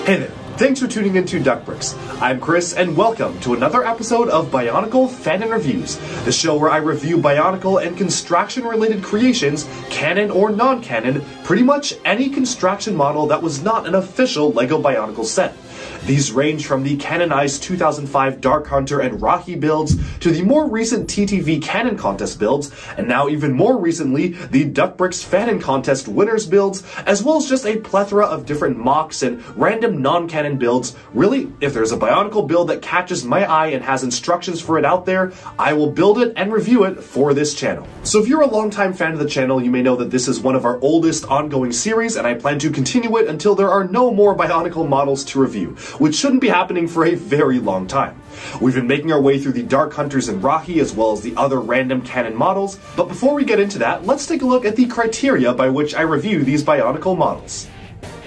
Hey there, thanks for tuning into Duckbricks. I'm Chris, and welcome to another episode of Bionicle Fanon Reviews, the show where I review Bionicle and construction-related creations, canon or non-canon, pretty much any construction model that was not an official LEGO Bionicle set. These range from the canonized 2005 Dark Hunter and Rocky builds to the more recent TTV Canon Contest builds, and now even more recently, the Duckbricks Fanon Contest winners builds, as well as just a plethora of different mocks and random non-canon builds. Really, if there's a Bionicle build that catches my eye and has instructions for it out there, I will build it and review it for this channel. So if you're a longtime fan of the channel, you may know that this is one of our oldest ongoing series, and I plan to continue it until there are no more Bionicle models to review, which shouldn't be happening for a very long time. We've been making our way through the Dark Hunters and Rocky as well as the other random canon models, but before we get into that, let's take a look at the criteria by which I review these Bionicle models.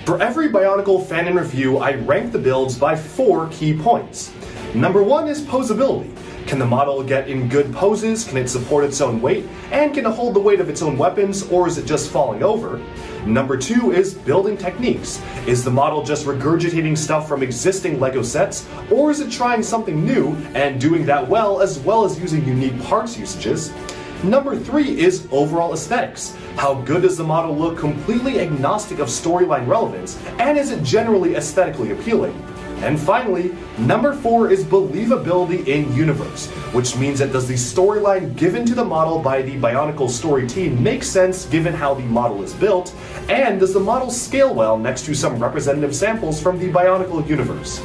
For every Bionicle Fanon review, I rank the builds by 4 key points. Number 1 is posability. Can the model get in good poses? Can it support its own weight? And can it hold the weight of its own weapons, or is it just falling over? Number 2 is building techniques. Is the model just regurgitating stuff from existing LEGO sets, or is it trying something new and doing that well as using unique parts usages? Number 3 is overall aesthetics. How good does the model look completely agnostic of storyline relevance, and is it generally aesthetically appealing? And finally, number 4 is believability in universe, which means that does the storyline given to the model by the Bionicle story team make sense given how the model is built, and does the model scale well next to some representative samples from the Bionicle universe?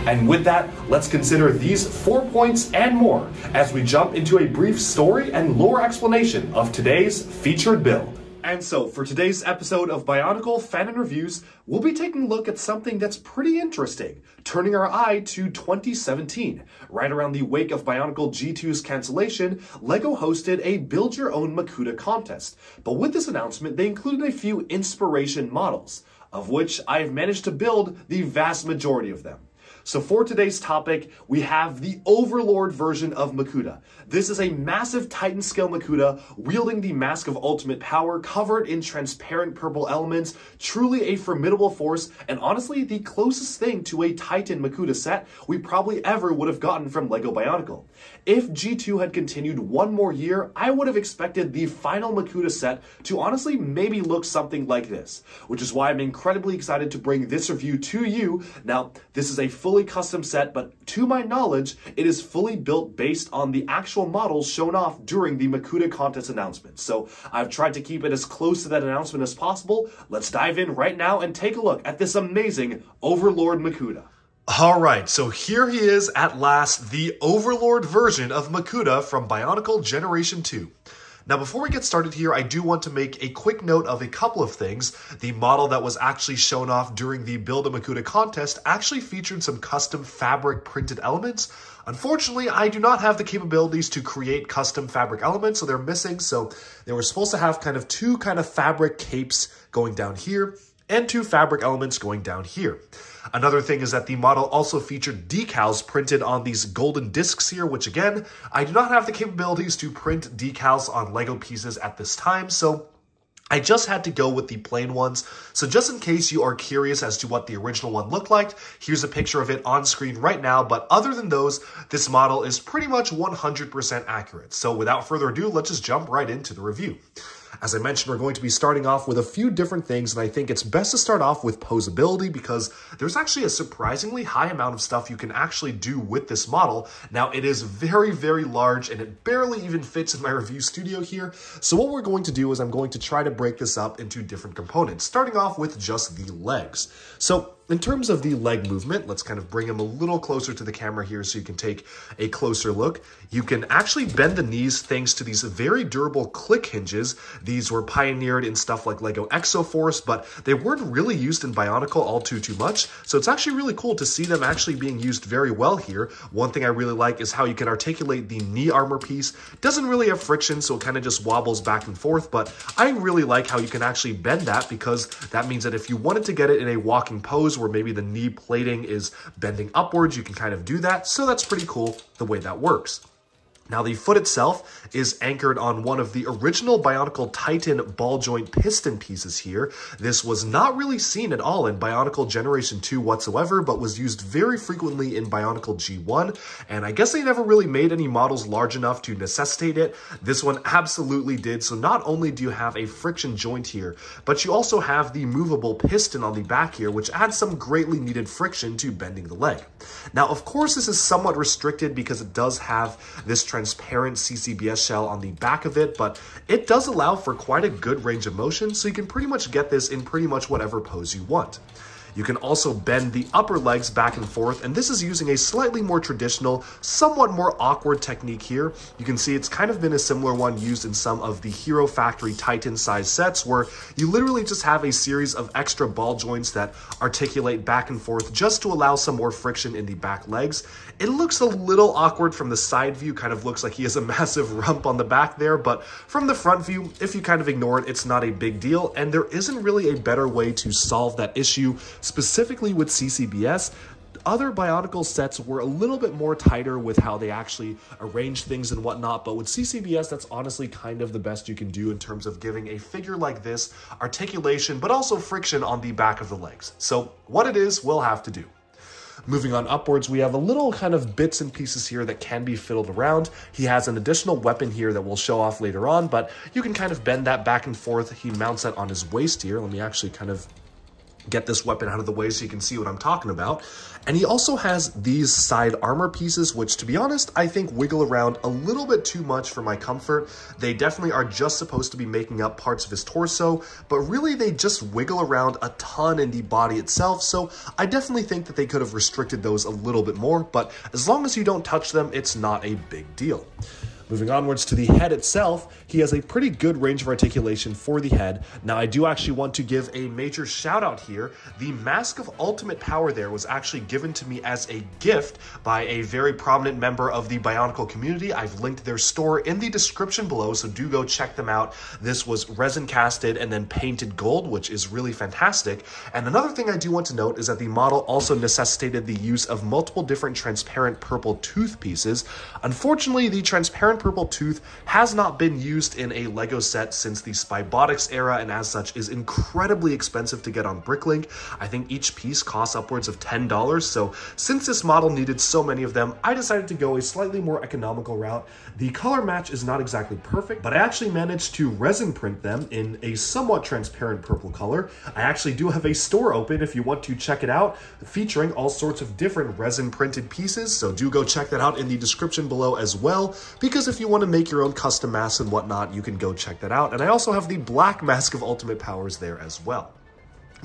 And with that, let's consider these 4 points and more as we jump into a brief story and lore explanation of today's featured build. And so, for today's episode of Bionicle Fanon Reviews, we'll be taking a look at something that's pretty interesting, turning our eye to 2017. Right around the wake of Bionicle G2's cancellation, LEGO hosted a Build Your Own Makuta contest. But with this announcement, they included a few inspiration models, of which I have managed to build the vast majority of them. So for today's topic, we have the Overlord version of Makuta. This is a massive Titan scale Makuta wielding the Mask of Ultimate Power, covered in transparent purple elements, truly a formidable force, and honestly the closest thing to a Titan Makuta set we probably ever would have gotten from LEGO Bionicle. If G2 had continued one more year, I would have expected the final Makuta set to honestly maybe look something like this, which is why I'm incredibly excited to bring this review to you. Now, this is a fully custom set, but to my knowledge, it is fully built based on the actual models shown off during the Makuta contest announcement. So I've tried to keep it as close to that announcement as possible. Let's dive in right now and take a look at this amazing Overlord Makuta. Alright, so here he is at last, the Overlord version of Makuta from Bionicle Generation 2. Now, before we get started here, I do want to make a quick note of a couple of things. The model that was actually shown off during the Build a Makuta contest actually featured some custom fabric printed elements. Unfortunately, I do not have the capabilities to create custom fabric elements, so they're missing. So they were supposed to have two fabric capes going down here and 2 fabric elements going down here. Another thing is that the model also featured decals printed on these golden discs here, which again, I do not have the capabilities to print decals on LEGO pieces at this time, so I just had to go with the plain ones. So just in case you are curious as to what the original one looked like, here's a picture of it on screen right now. But other than those, this model is pretty much 100% accurate. So without further ado, let's just jump right into the review. As I mentioned, we're going to be starting off with a few different things, and I think it's best to start off with posability because there's actually a surprisingly high amount of stuff you can actually do with this model. Now, it is very, very large, and it barely even fits in my review studio here. So what we're going to do is I'm going to try to break this up into different components, starting off with just the legs. So in terms of the leg movement, let's kind of bring him a little closer to the camera here so you can take a closer look. You can actually bend the knees thanks to these very durable click hinges. These were pioneered in stuff like LEGO Exoforce, but they weren't really used in Bionicle all too much. So it's actually really cool to see them actually being used very well here. One thing I really like is how you can articulate the knee armor piece. Doesn't really have friction, so it kind of just wobbles back and forth, but I really like how you can actually bend that because that means that if you wanted to get it in a walking pose where maybe the knee plating is bending upwards, you can kind of do that. So that's pretty cool the way that works. Now, the foot itself is anchored on one of the original Bionicle Titan ball joint piston pieces here. This was not really seen at all in Bionicle Generation 2 whatsoever, but was used very frequently in Bionicle G1, and I guess they never really made any models large enough to necessitate it. This one absolutely did, so not only do you have a friction joint here, but you also have the movable piston on the back here, which adds some greatly needed friction to bending the leg. Now, of course, this is somewhat restricted because it does have this transparent CCBS shell on the back of it, but it does allow for quite a good range of motion, so you can pretty much get this in pretty much whatever pose you want. You can also bend the upper legs back and forth, and this is using a slightly more traditional, somewhat more awkward technique here. You can see it's kind of been a similar one used in some of the Hero Factory Titan size sets, where you literally just have a series of extra ball joints that articulate back and forth just to allow some more friction in the back legs. It looks a little awkward from the side view, kind of looks like he has a massive rump on the back there, but from the front view, if you kind of ignore it, it's not a big deal, and there isn't really a better way to solve that issue. Specifically with CCBS, other Bionicle sets were a little bit more tighter with how they actually arrange things and whatnot, but with CCBS, that's honestly kind of the best you can do in terms of giving a figure like this articulation, but also friction on the back of the legs. So what it is, we'll have to do. Moving on upwards, we have a little kind of bits and pieces here that can be fiddled around. He has an additional weapon here that we'll show off later on, but you can kind of bend that back and forth. He mounts that on his waist here. Let me actually kind of get this weapon out of the way so you can see what I'm talking about. And he also has these side armor pieces, which, to be honest, I think wiggle around a little bit too much for my comfort. They definitely are just supposed to be making up parts of his torso, but really they just wiggle around a ton in the body itself, so I definitely think that they could have restricted those a little bit more, but as long as you don't touch them, it's not a big deal. Moving onwards to the head itself, he has a pretty good range of articulation for the head. Now, I do actually want to give a major shout out here. The Mask of Ultimate Power there was actually given to me as a gift by a very prominent member of the Bionicle community. I've linked their store in the description below, so do go check them out. This was resin casted and then painted gold, which is really fantastic. And another thing I do want to note is that the model also necessitated the use of multiple different transparent purple tooth pieces. Unfortunately, the transparent purple tooth has not been used in a Lego set since the Spybotics era, and as such is incredibly expensive to get on Bricklink. I think each piece costs upwards of $10, so since this model needed so many of them, I decided to go a slightly more economical route. The color match is not exactly perfect, but I actually managed to resin print them in a somewhat transparent purple color. I actually do have a store open if you want to check it out, featuring all sorts of different resin printed pieces, so do go check that out in the description below as well, because if you want to make your own custom masks and whatnot, you can go check that out. And I also have the black Mask of Ultimate Powers there as well.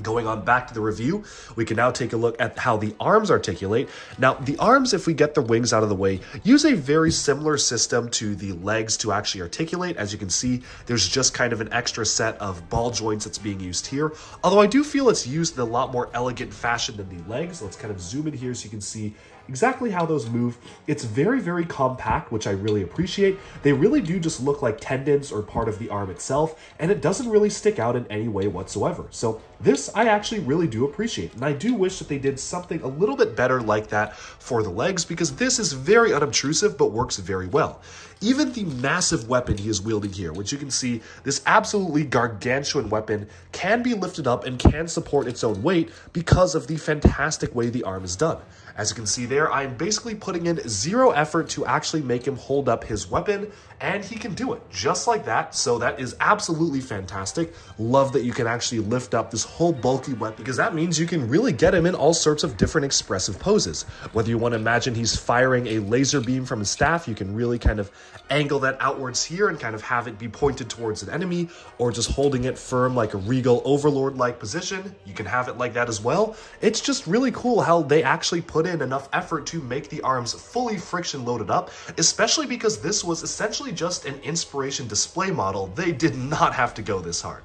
Going on back to the review, we can now take a look at how the arms articulate. Now, the arms, if we get the wings out of the way, use a very similar system to the legs to actually articulate. As you can see, there's just kind of an extra set of ball joints that's being used here. Although I do feel it's used in a lot more elegant fashion than the legs. Let's kind of zoom in here so you can see exactly how those move. It's very, very compact, which I really appreciate. They really do just look like tendons or part of the arm itself, and it doesn't really stick out in any way whatsoever. So this I actually really do appreciate, and I do wish that they did something a little bit better like that for the legs, because this is very unobtrusive but works very well. Even the massive weapon he is wielding here, which you can see, this absolutely gargantuan weapon can be lifted up and can support its own weight because of the fantastic way the arm is done. As you can see there, I'm basically putting in zero effort to actually make him hold up his weapon, and he can do it just like that. So that is absolutely fantastic. Love that you can actually lift up this whole bulky weapon, because that means you can really get him in all sorts of different expressive poses. Whether you want to imagine he's firing a laser beam from his staff, you can really kind of angle that outwards here and kind of have it be pointed towards an enemy, or just holding it firm like a regal Overlord-like position. You can have it like that as well. It's just really cool how they actually put in enough effort to make the arms fully friction loaded up, especially because this was essentially just an inspiration display model. They did not have to go this hard.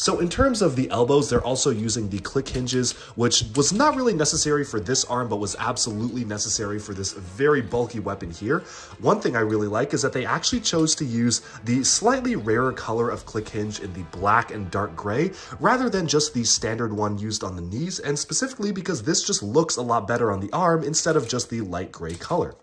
So in terms of the elbows, they're also using the click hinges, which was not really necessary for this arm, but was absolutely necessary for this very bulky weapon here. One thing I really like is that they actually chose to use the slightly rarer color of click hinge in the black and dark gray, rather than just the standard one used on the knees, and specifically because this just looks a lot better on the arm instead of just the light gray color.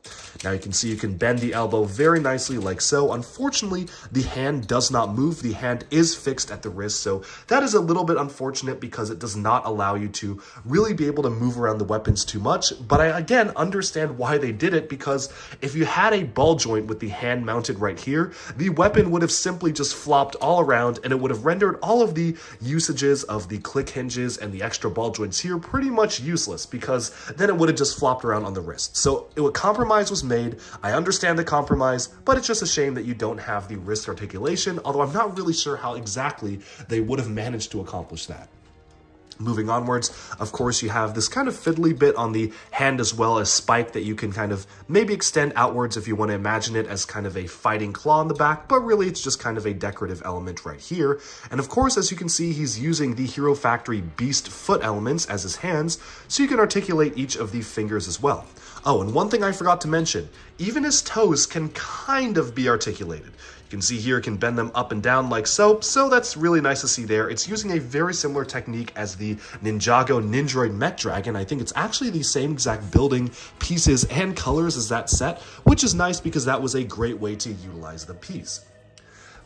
Now you can see you can bend the elbow very nicely like so. Unfortunately, the hand does not move. The hand is fixed at the wrist, so that is a little bit unfortunate because it does not allow you to really be able to move around the weapons too much. But I, again, understand why they did it, because if you had a ball joint with the hand mounted right here, the weapon would have simply just flopped all around, and it would have rendered all of the usages of the click hinges and the extra ball joints here pretty much useless, because then it would have just flopped around on the wrist. So a compromise was made. I understand the compromise, but it's just a shame that you don't have the wrist articulation, although I'm not really sure how exactly they would have managed to accomplish that. Moving onwards, of course, you have this kind of fiddly bit on the hand as well as spike that you can kind of maybe extend outwards if you want to imagine it as kind of a fighting claw on the back, but really it's just kind of a decorative element right here. And of course, as you can see, he's using the Hero Factory Beast foot elements as his hands, so you can articulate each of the fingers as well. Oh, and one thing I forgot to mention, even his toes can kind of be articulated. You can see here it can bend them up and down like so that's really nice to see there. It's using a very similar technique as the Ninjago Nindroid Mech Dragon. I think it's actually the same exact building pieces and colors as that set, which is nice because that was a great way to utilize the piece.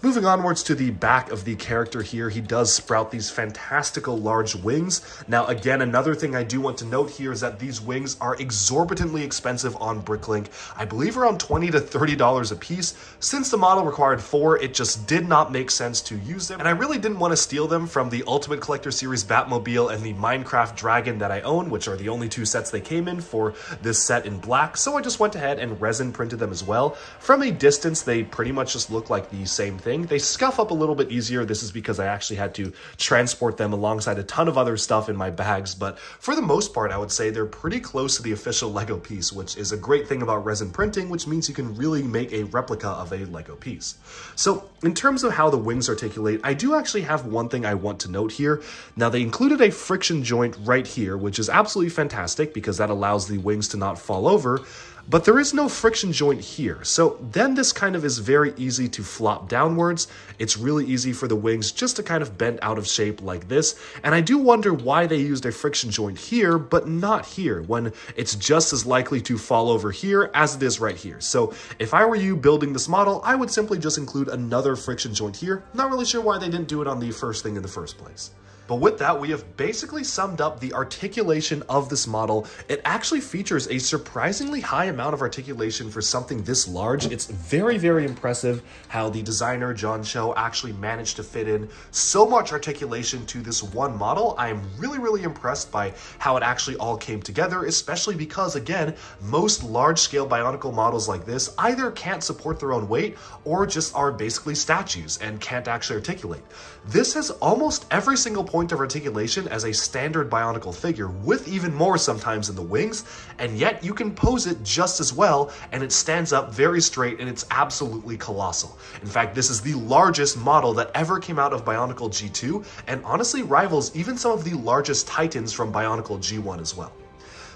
Moving onwards to the back of the character here, he does sprout these fantastical large wings. Now, again, another thing I do want to note here is that these wings are exorbitantly expensive on Bricklink. I believe around $20 to $30 a piece. Since the model required 4, it just did not make sense to use them. And I really didn't want to steal them from the Ultimate Collector Series Batmobile and the Minecraft Dragon that I own, which are the only 2 sets they came in for this set in black. So I just went ahead and resin printed them as well. From a distance, they pretty much just look like the same thing. They scuff up a little bit easier. This is because I actually had to transport them alongside a ton of other stuff in my bags, but for the most part, I would say they're pretty close to the official Lego piece, which is a great thing about resin printing, which means you can really make a replica of a Lego piece. So in terms of how the wings articulate, I do actually have one thing I want to note here. Now, they included a friction joint right here, which is absolutely fantastic because that allows the wings to not fall over. But there is no friction joint here, so then this kind of is very easy to flop downwards. It's really easy for the wings just to kind of bend out of shape like this, and I do wonder why they used a friction joint here, but not here, when it's just as likely to fall over here as it is right here. So if I were you building this model, I would simply just include another friction joint here. Not really sure why they didn't do it on the first thing in the first place. But with that, we have basically summed up the articulation of this model. It actually features a surprisingly high amount of articulation for something this large. It's very, very impressive how the designer, John Cho, actually managed to fit in so much articulation to this one model. I am really, really impressed by how it actually all came together, especially because, again, most large-scale Bionicle models like this either can't support their own weight or just are basically statues and can't actually articulate. This has almost every single point of articulation as a standard Bionicle figure, with even more sometimes in the wings, and yet you can pose it just as well, and it stands up very straight, and it's absolutely colossal. In fact, this is the largest model that ever came out of Bionicle G2, and honestly rivals even some of the largest Titans from Bionicle G1 as well.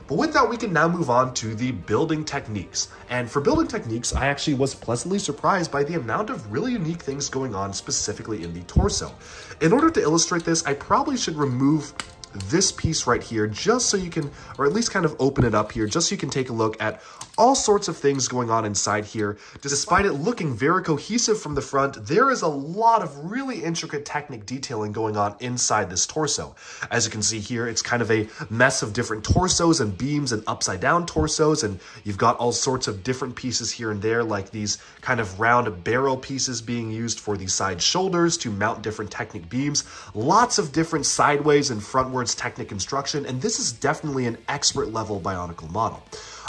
But with that, we can now move on to the building techniques. And for building techniques, I actually was pleasantly surprised by the amount of really unique things going on specifically in the torso. In order to illustrate this, I probably should remove this piece right here just so you can, or at least kind of open it up here, just so you can take a look at all sorts of things going on inside here. Despite it looking very cohesive from the front, there is a lot of really intricate technic detailing going on inside this torso. As you can see here, it's kind of a mess of different torsos and beams and upside down torsos, and you've got all sorts of different pieces here and there, like these kind of round barrel pieces being used for the side shoulders to mount different technic beams. Lots of different sideways and frontwards technic construction, and this is definitely an expert level Bionicle model.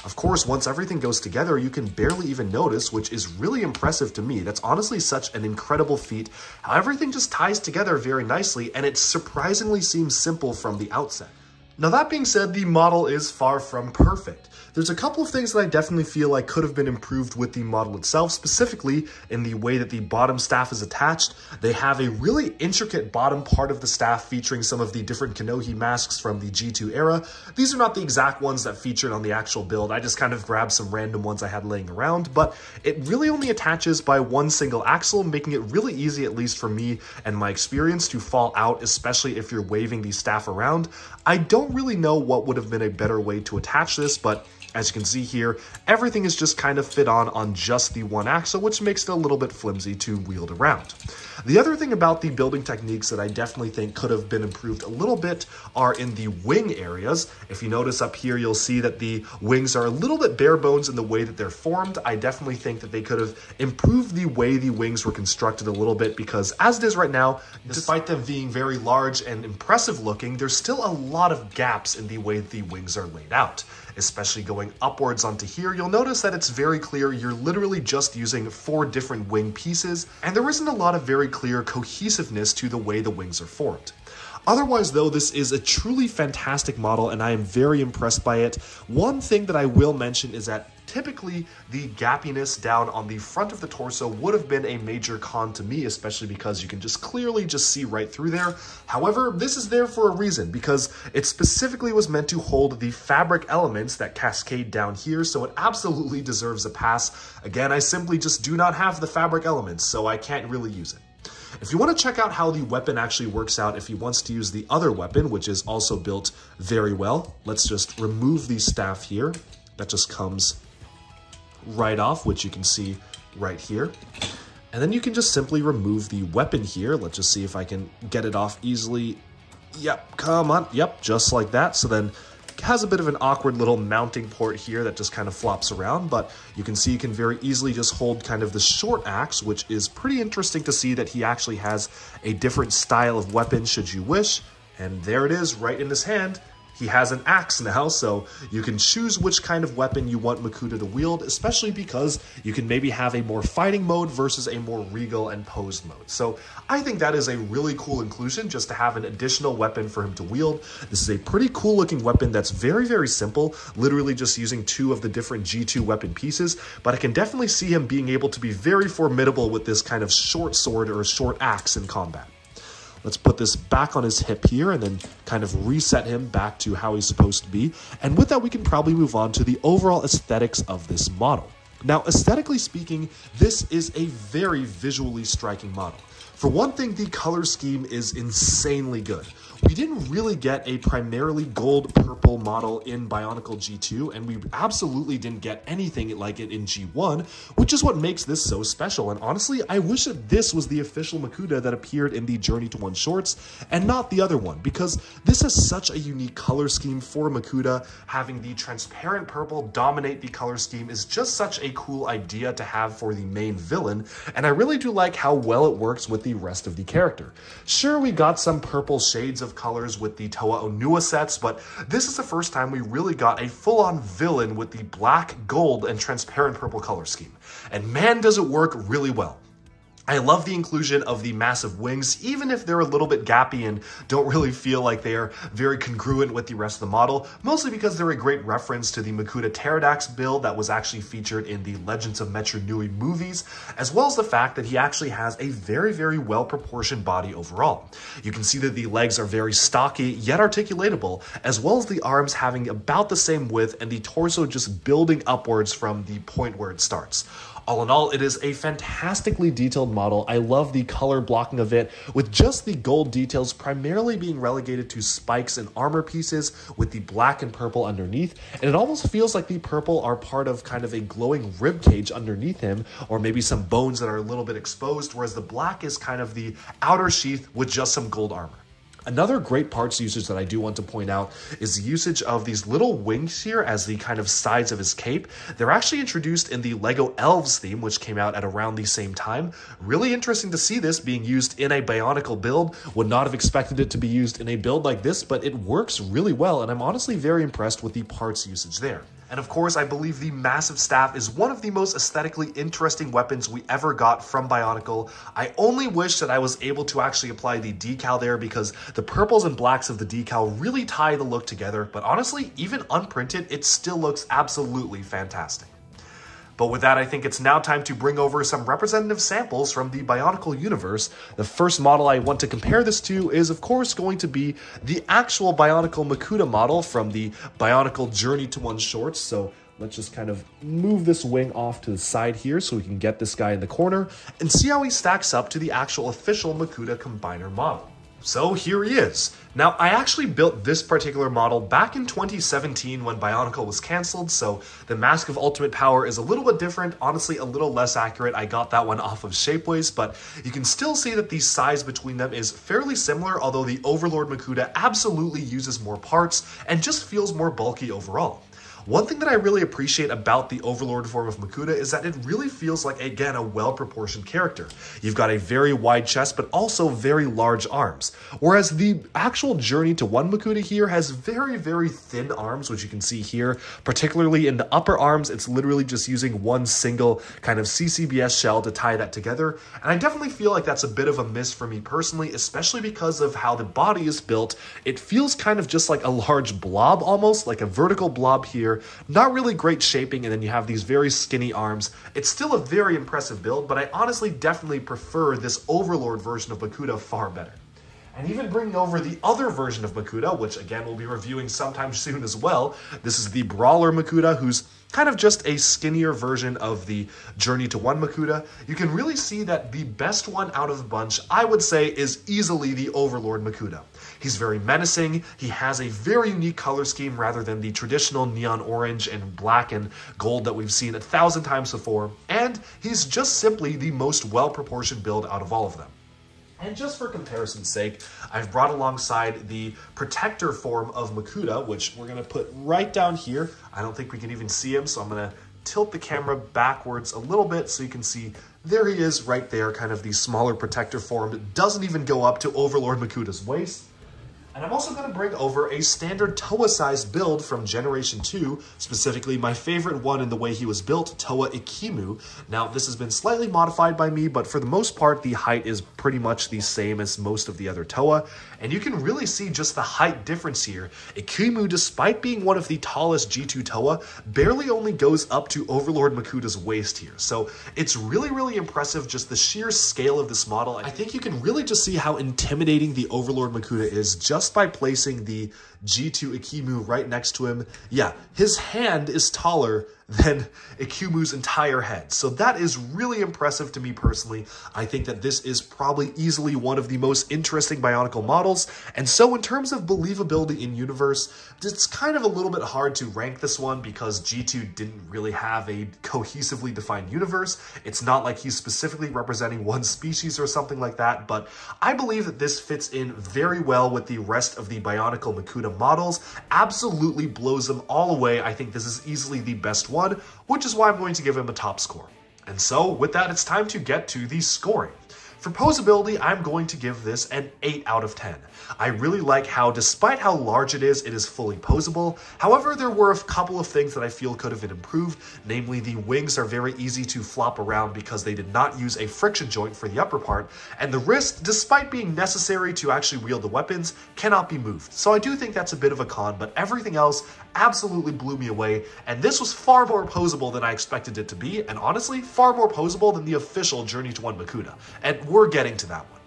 Of course, once everything goes together, you can barely even notice, which is really impressive to me. That's honestly such an incredible feat, how everything just ties together very nicely, and it surprisingly seems simple from the outset. Now that being said, the model is far from perfect. There's a couple of things that I definitely feel like could have been improved with the model itself, specifically in the way that the bottom staff is attached. They have a really intricate bottom part of the staff featuring some of the different Kanohi masks from the G2 era. These are not the exact ones that featured on the actual build. I just kind of grabbed some random ones I had laying around, but it really only attaches by one single axle, making it really easy, at least for me and my experience, to fall out, especially if you're waving the staff around. I don't really know what would have been a better way to attach this, but as you can see here, everything is just kind of fit on just the one axle, which makes it a little bit flimsy to wield around. The other thing about the building techniques that I definitely think could have been improved a little bit are in the wing areas. If you notice up here, you'll see that the wings are a little bit bare bones in the way that they're formed. I definitely think that they could have improved the way the wings were constructed a little bit, because as it is right now, despite them being very large and impressive looking, there's still a lot of gaps in the way the wings are laid out. Especially going upwards onto here, you'll notice that it's very clear you're literally just using 4 different wing pieces, and there isn't a lot of very clear cohesiveness to the way the wings are formed. Otherwise though, this is a truly fantastic model and I am very impressed by it. One thing that I will mention is that typically the gappiness down on the front of the torso would have been a major con to me, especially because you can just clearly see right through there. However, this is there for a reason, because it specifically was meant to hold the fabric elements that cascade down here, so it absolutely deserves a pass. Again, I simply just do not have the fabric elements, so I can't really use it. If you want to check out how the weapon actually works out if he wants to use the other weapon, which is also built very well, let's just remove the staff here. That just comes right off, which you can see right here. And then you can just simply remove the weapon here. Let's just see if I can get it off easily. Yep, come on. Yep, just like that. So then it has a bit of an awkward little mounting port here that just kind of flops around, but you can see you can very easily just hold kind of the short axe, which is pretty interesting to see that he actually has a different style of weapon should you wish. And there it is right in his hand. He has an axe now, so you can choose which kind of weapon you want Makuta to wield, especially because you can maybe have a more fighting mode versus a more regal and posed mode. So I think that is a really cool inclusion, just to have an additional weapon for him to wield. This is a pretty cool looking weapon that's very, very simple, literally just using 2 of the different G2 weapon pieces, but I can definitely see him being able to be very formidable with this kind of short sword or a short axe in combat. Let's put this back on his hip here and then kind of reset him back to how he's supposed to be. And with that, we can probably move on to the overall aesthetics of this model. Now, aesthetically speaking, this is a very visually striking model. For one thing, the color scheme is insanely good. We didn't really get a primarily gold-purple model in Bionicle G2, and we absolutely didn't get anything like it in G1, which is what makes this so special. And honestly, I wish that this was the official Makuta that appeared in the Journey to One shorts, and not the other one, because this has such a unique color scheme for Makuta. Having the transparent purple dominate the color scheme is just such a cool idea to have for the main villain, and I really do like how well it works with the rest of the character. Sure, we got some purple shades of colors with the Toa Onua sets, but this is the first time we really got a full-on villain with the black, gold, and transparent purple color scheme. And man, does it work really well. I love the inclusion of the massive wings, even if they're a little bit gappy and don't really feel like they are very congruent with the rest of the model, mostly because they're a great reference to the Makuta Pterodax build that was actually featured in the Legends of Metru Nui movies, as well as the fact that he actually has a very, very well-proportioned body overall. You can see that the legs are very stocky, yet articulatable, as well as the arms having about the same width and the torso just building upwards from the point where it starts. All in all, it is a fantastically detailed model. I love the color blocking of it, with just the gold details primarily being relegated to spikes and armor pieces with the black and purple underneath. And it almost feels like the purple are part of kind of a glowing rib cage underneath him, or maybe some bones that are a little bit exposed, whereas the black is kind of the outer sheath with just some gold armor. Another great parts usage that I do want to point out is the usage of these little wings here as the kind of sides of his cape. They're actually introduced in the LEGO Elves theme, which came out at around the same time. Really interesting to see this being used in a Bionicle build. Would not have expected it to be used in a build like this, but it works really well, and I'm honestly very impressed with the parts usage there. And of course, I believe the massive staff is one of the most aesthetically interesting weapons we ever got from Bionicle. I only wish that I was able to actually apply the decal there because the purples and blacks of the decal really tie the look together, but honestly, even unprinted, it still looks absolutely fantastic. But with that, I think it's now time to bring over some representative samples from the Bionicle universe. The first model I want to compare this to is, of course, going to be the actual Bionicle Makuta model from the Bionicle Journey to One shorts. So let's just kind of move this wing off to the side here so we can get this guy in the corner and see how he stacks up to the actual official Makuta Combiner model. So here he is. Now, I actually built this particular model back in 2017 when Bionicle was canceled, so the Mask of Ultimate Power is a little bit different, honestly a little less accurate. I got that one off of Shapeways, but you can still see that the size between them is fairly similar, although the Overlord Makuta absolutely uses more parts and just feels more bulky overall. One thing that I really appreciate about the Overlord form of Makuta is that it really feels like, again, a well-proportioned character. You've got a very wide chest, but also very large arms. Whereas the actual Journey to One Makuta here has very, very thin arms, which you can see here. Particularly in the upper arms, it's literally just using one single kind of CCBS shell to tie that together. And I definitely feel like that's a bit of a miss for me personally, especially because of how the body is built. It feels kind of just like a large blob almost, like a vertical blob here. Not really great shaping, and then you have these very skinny arms. It's still a very impressive build, but I honestly definitely prefer this Overlord version of Makuta far better. And even bringing over the other version of Makuta, which again we'll be reviewing sometime soon as well. This is the Brawler Makuta, who's kind of just a skinnier version of the Journey to One Makuta. You can really see that the best one out of the bunch, I would say, is easily the Overlord Makuta. He's very menacing, he has a very unique color scheme rather than the traditional neon orange and black and gold that we've seen 1,000 times before, and he's just simply the most well-proportioned build out of all of them. And just for comparison's sake, I've brought alongside the Protector form of Makuta, which we're going to put right down here. I don't think we can even see him, so I'm going to tilt the camera backwards a little bit so you can see there he is right there, kind of the smaller Protector form. It doesn't even go up to Overlord Makuta's waist. And I'm also going to bring over a standard Toa-sized build from Generation 2, specifically my favorite one in the way he was built, Toa Ikimu. Now, this has been slightly modified by me, but for the most part, the height is pretty much the same as most of the other Toa, and you can really see just the height difference here. Ikimu, despite being one of the tallest G2 Toa, barely only goes up to Overlord Makuta's waist here. So it's really, really impressive, just the sheer scale of this model. I think you can really just see how intimidating the Overlord Makuta is just by placing the G2 Ikimu right next to him. Yeah, his hand is taller than Ikimu's entire head. So that is really impressive to me personally. I think that this is probably easily one of the most interesting Bionicle models. And so in terms of believability in universe, it's kind of a little bit hard to rank this one because G2 didn't really have a cohesively defined universe. It's not like he's specifically representing one species or something like that, but I believe that this fits in very well with the rest of the Bionicle Makuta models. Absolutely blows them all away. I think this is easily the best one, which is why I'm going to give him a top score. And so with that, it's time to get to the scoring. For posability, I'm going to give this an 8 out of 10. I really like how, despite how large it is fully posable. However, there were a couple of things that I feel could have been improved. Namely, the wings are very easy to flop around because they did not use a friction joint for the upper part, and the wrist, despite being necessary to actually wield the weapons, cannot be moved. So I do think that's a bit of a con, but everything else absolutely blew me away, and this was far more posable than I expected it to be, and honestly, far more posable than the official Journey to One Makuta. And we're getting to that one.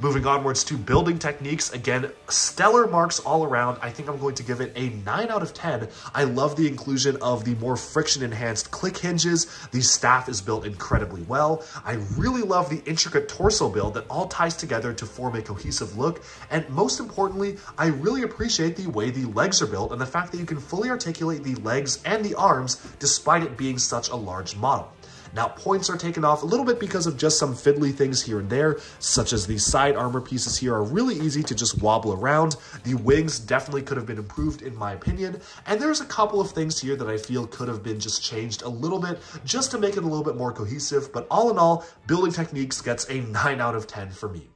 Moving onwards to building techniques, again, stellar marks all around. I think I'm going to give it a 9 out of 10. I love the inclusion of the more friction-enhanced click hinges. The staff is built incredibly well. I really love the intricate torso build that all ties together to form a cohesive look. And most importantly, I really appreciate the way the legs are built and the fact that you can fully articulate the legs and the arms despite it being such a large model. Now, points are taken off a little bit because of just some fiddly things here and there, such as the side armor pieces here are really easy to just wobble around. The wings definitely could have been improved in my opinion, and there's a couple of things here that I feel could have been just changed a little bit just to make it a little bit more cohesive, but all in all, building techniques gets a 9 out of 10 for me.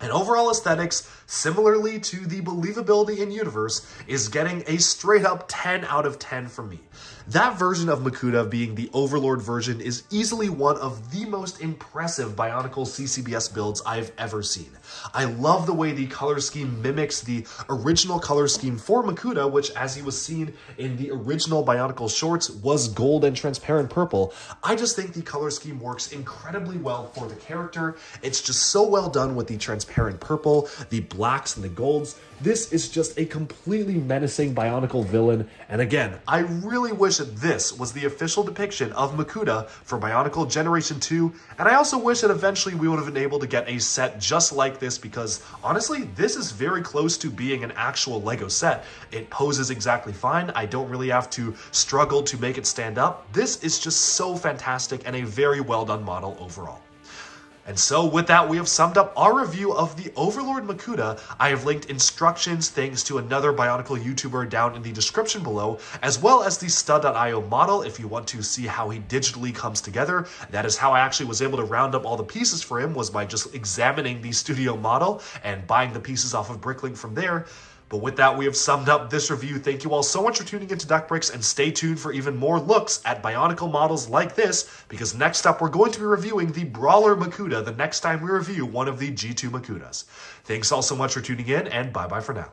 And overall aesthetics, similarly to the believability in universe, is getting a straight up 10 out of 10 from me. That version of Makuta, being the Overlord version, is easily one of the most impressive Bionicle CCBS builds I've ever seen. I love the way the color scheme mimics the original color scheme for Makuta, which, as he was seen in the original Bionicle shorts, was gold and transparent purple. I just think the color scheme works incredibly well for the character. It's just so well done with the transparent purple, the blacks, and the golds. This is just a completely menacing Bionicle villain, and again, I really wish that this was the official depiction of Makuta for Bionicle Generation 2, and I also wish that eventually we would have been able to get a set just like this, because honestly, this is very close to being an actual LEGO set. It poses exactly fine. I don't really have to struggle to make it stand up. This is just so fantastic and a very well done model overall. And so with that, we have summed up our review of the Overlord Makuta. I have linked instructions thanks to another Bionicle YouTuber down in the description below, as well as the stud.io model if you want to see how he digitally comes together. That is how I actually was able to round up all the pieces for him, was by just examining the studio model and buying the pieces off of Bricklink from there. But with that, we have summed up this review. Thank you all so much for tuning into Duckbricks, and stay tuned for even more looks at Bionicle models like this, because next up we're going to be reviewing the Brawler Makuta the next time we review one of the G2 Makutas. Thanks all so much for tuning in, and bye-bye for now.